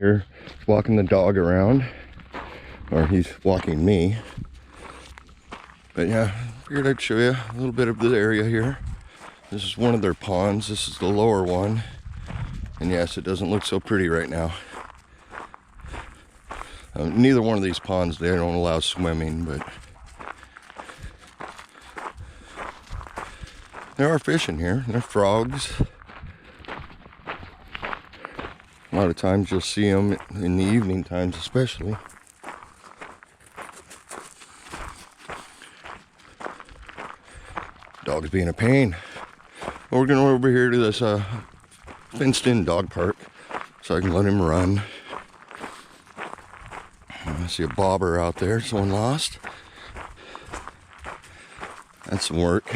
Here, walking the dog around, or he's walking me. But yeah, figured I'd show you a little bit of the area here. This is one of their ponds. This is the lower one. And yes, it doesn't look so pretty right now. Neither one of these ponds, they don't allow swimming, but there are fish in here. There are frogs. A lot of times you'll see them in the evening times especially. Dog's being a pain. Well, we're going over here to this fenced in dog park so I can let him run. I see a bobber out there, someone lost. That's some work.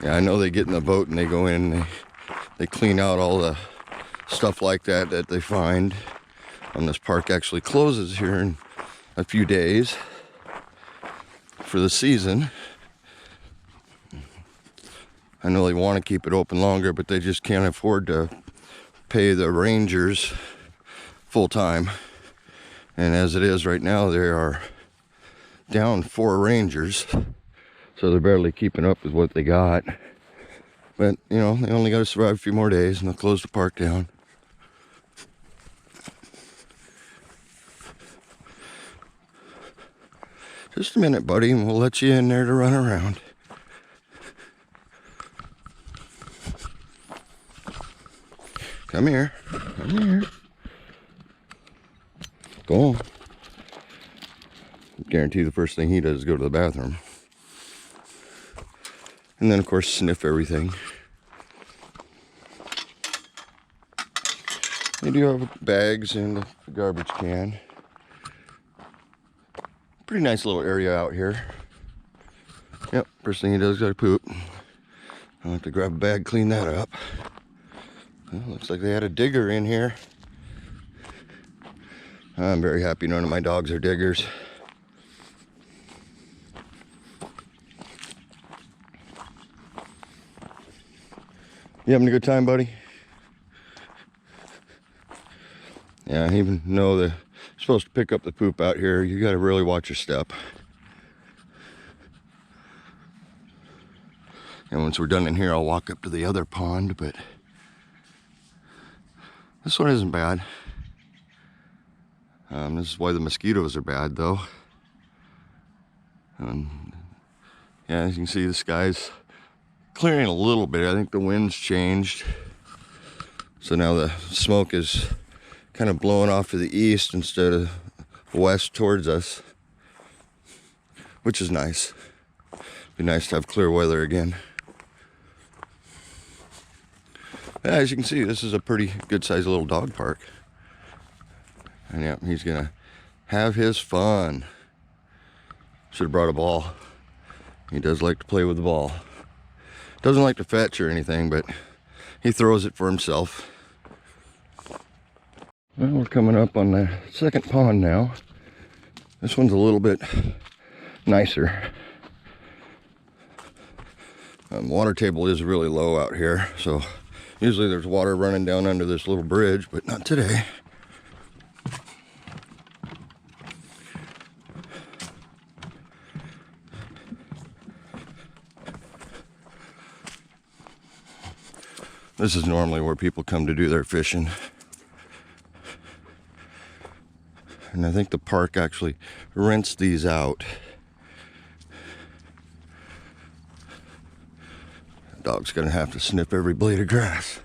Yeah, I know they get in the boat and they go in and they clean out all the stuff like that they find. This park actually closes here in a few days for the season. I know they want to keep it open longer, but they just can't afford to pay the rangers full time. And as it is right now, they are down 4 rangers, so they're barely keeping up with what they got. But you know, they only got to survive a few more days and they'll close the park down. Just a minute, buddy, and we'll let you in there to run around. Come here. Come here. Go on. Guarantee the first thing he does is go to the bathroom. And then, of course, sniff everything. They do have bags and a garbage can. Pretty nice little area out here. Yep, first thing he does is go to poop. I'll have to grab a bag, clean that up. Well, looks like they had a digger in here. I'm very happy none of my dogs are diggers. You having a good time, buddy? Yeah, even though you're supposed to pick up the poop out here, you got to really watch your step. And once we're done in here, I'll walk up to the other pond, but this one isn't bad. This is why the mosquitoes are bad, though. Yeah, as you can see, the sky's clearing a little bit. I think the wind's changed. So now the smoke is kind of blowing off to the east instead of west towards us, which is nice. Be nice to have clear weather again. Yeah, as you can see, this is a pretty good sized little dog park. And yeah, he's gonna have his fun. Should have brought a ball. He does like to play with the ball. Doesn't like to fetch or anything, but he throws it for himself. Well, we're coming up on the second pond now. This one's a little bit nicer. Water table is really low out here, so usually there's water running down under this little bridge, but not today. This is normally where people come to do their fishing. And I think the park actually rents these out. The dog's gonna have to sniff every blade of grass.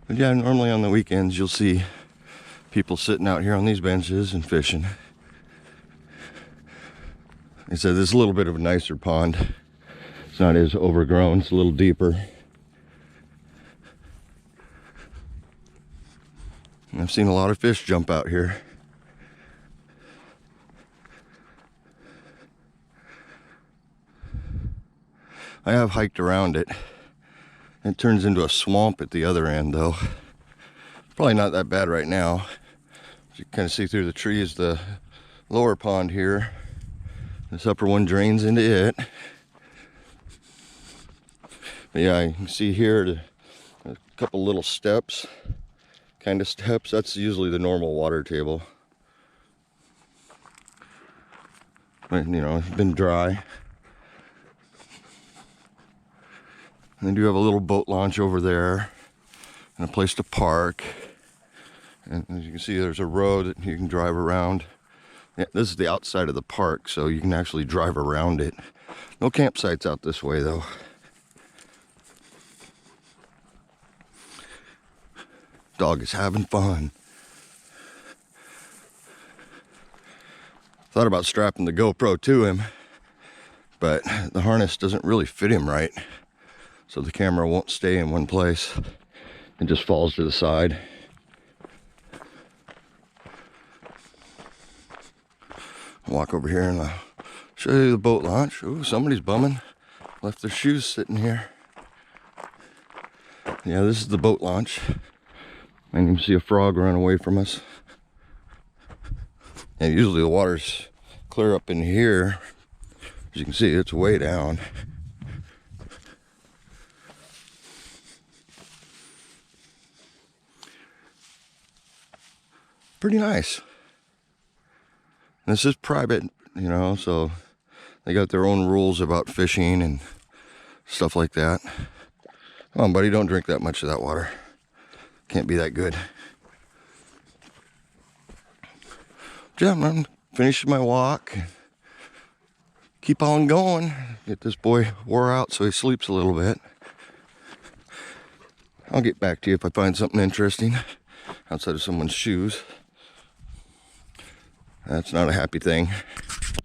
But yeah, normally on the weekends you'll see people sitting out here on these benches and fishing. They said this is a little bit of a nicer pond. It's not as overgrown, it's a little deeper. And I've seen a lot of fish jump out here. I have hiked around it. It turns into a swamp at the other end though. Probably not that bad right now. You can kind of see through the trees the lower pond here. This upper one drains into it. But yeah, you can see here A couple little steps, kind of steps. That's usually the normal water table. But, you know, it's been dry. And they do have a little boat launch over there and a place to park. And as you can see, there's a road that you can drive around. Yeah, this is the outside of the park, so you can actually drive around it. No campsites out this way, though. Dog is having fun. Thought about strapping the GoPro to him, but the harness doesn't really fit him right. So the camera won't stay in one place. It just falls to the side. Walk over here and I'll show you the boat launch. Ooh, somebody's bumming. Left their shoes sitting here. Yeah, this is the boat launch. And you can see a frog run away from us. And usually the water's clear up in here. As you can see, it's way down. Pretty nice. This is private, you know, so they got their own rules about fishing and stuff like that. Come on, buddy, don't drink that much of that water. Can't be that good. Yeah, I'm finishing my walk. Keep on going. Get this boy wore out so he sleeps a little bit. I'll get back to you if I find something interesting outside of someone's shoes. That's not a happy thing.